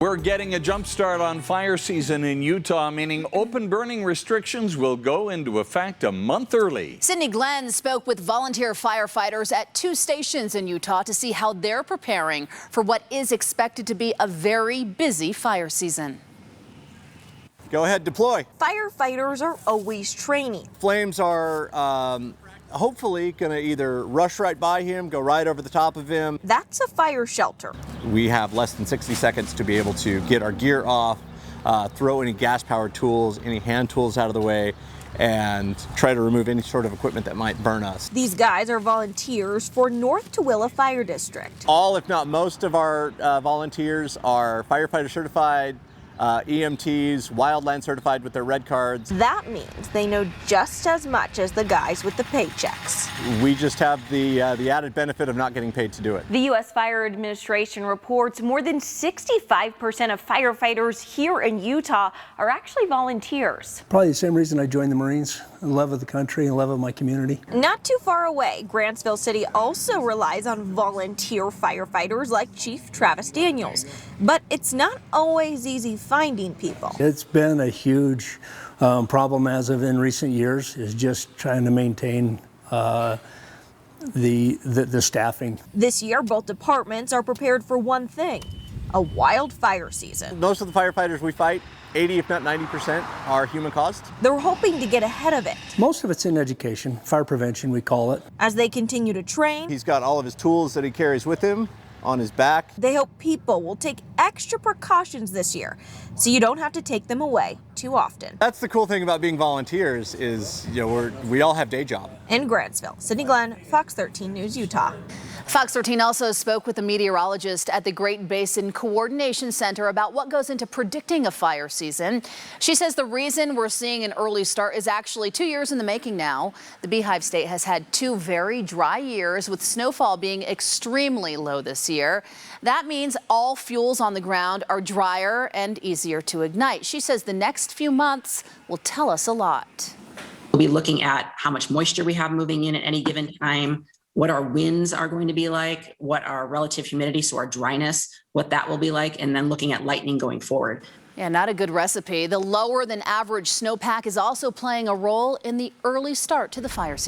We're getting a jump start on fire season in Utah, meaning open burning restrictions will go into effect a month early. Sydney Glenn spoke with volunteer firefighters at 2 stations in Utah to see how they're preparing for what is expected to be a very busy fire season. Go ahead, deploy. Firefighters are always training. Flames are hopefully going to either rush right by him, go right over the top of him. That's a fire shelter. We have less than 60 seconds to be able to get our gear off, throw any gas-powered tools, any hand tools out of the way, and try to remove any sort of equipment that might burn us. These guys are volunteers for North Tooele Fire District. All, if not most of our volunteers are firefighter certified, EMTs, wildland certified with their red cards. That means they know just as much as the guys with the paychecks. We just have the added benefit of not getting paid to do it. The U.S. Fire Administration reports more than 65% of firefighters here in Utah are actually volunteers. Probably the same reason I joined the Marines, love of the country and love of my community. Not too far away, Grantsville City also relies on volunteer firefighters like Chief Travis Daniels. But it's not always easy finding people. It's been a huge problem as of in recent years, is just trying to maintain the staffing. This year, both departments are prepared for one thing: a wildfire season. Most of the firefighters we fight, 80 if not 90%, are human caused. They're hoping to get ahead of it. Most of it's in education, fire prevention we call it. As they continue to train, He's got all of his tools that he carries with him on his back. they hope people will take extra precautions this year so you don't have to take them away too often. That's the cool thing about being volunteers is, we all have day jobs. In Grantsville, Sydney Glenn, Fox 13 News, Utah. Fox 13 also spoke with a meteorologist at the Great Basin Coordination Center about what goes into predicting a fire season. She says the reason we're seeing an early start is actually 2 years in the making now. The Beehive State has had 2 very dry years, with snowfall being extremely low this year. That means all fuels on the ground are drier and easier to ignite. She says the next few months will tell us a lot. We'll be looking at how much moisture we have moving in at any given time, what our winds are going to be like, what our relative humidity, so our dryness, what that will be like, and then looking at lightning going forward. Yeah, not a good recipe. The lower than average snowpack is also playing a role in the early start to the fire season.